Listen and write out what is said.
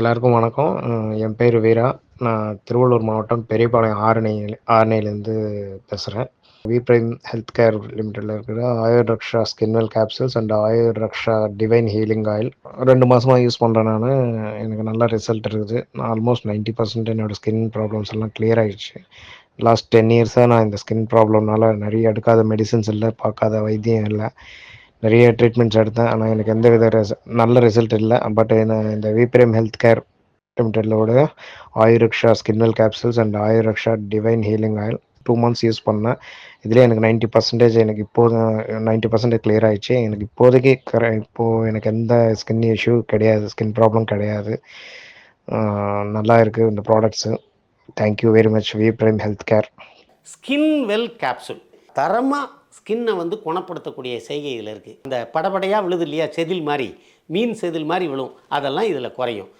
எல்லாருக்கும் வணக்கம். என் பேரு வீரா. நான் திருவள்ளூர் மாவட்டம் பெரியபாளையம் ஆரணியிலேருந்து பேசுறேன். வி பிரைம் ஹெல்த் கேர் லிமிடெட்ல இருக்கிற Ayur Raksha skin well capsules and Ayur Raksha divine healing oil 2 மாசமா யூஸ் பண்றேன் நானு. எனக்கு நல்ல ரிசல்ட் இருக்குது. நான் ஆல்மோஸ்ட் 90% என்னோட ஸ்கின் ப்ராப்ளம்ஸ் எல்லாம் கிளியர் ஆயிடுச்சு. லாஸ்ட் 10 இயர்ஸா நான் இந்த ஸ்கின் ப்ராப்ளம்னால நெறைய எடுக்காத மெடிசின்ஸ் இல்ல, பார்க்காத வைத்தியம் இல்ல. நெறைய ட்ரீட்மெண்ட்ஸ் எடுத்தேன். ஆனா எனக்கு எந்தவித நல்ல ரிசல்ட் இல்ல. பட் இந்த வி பிரைம் ஹெல்த் கேர் லிமிடெட்லோட Ayur Raksha skin well capsules and Ayur Raksha divine healing oil 2 months use பண்ணேன். இதுலயே எனக்கு 90% எனக்கு இப்போது 90% கிளியர் ஆயிடுச்சு. எனக்கு இப்போதைக்கு இப்போ எனக்கு எந்த ஸ்கின் இஷ்யூ கிடையாது. ஸ்கின் ப்ராப்ளம் கிடையாது. நல்லா இருக்கு இந்த products. Thank you very much V prime health Care. Skin well capsule தரமாக ஸ்கின்னை வந்து குணப்படுத்தக்கூடிய செய்கை இதில் இருக்குது. இந்த படபடையாக விழுது இல்லையா, செதில் மாதிரி, மீன் செதில் மாதிரி விழும், அதெல்லாம் இதில் குறையும்.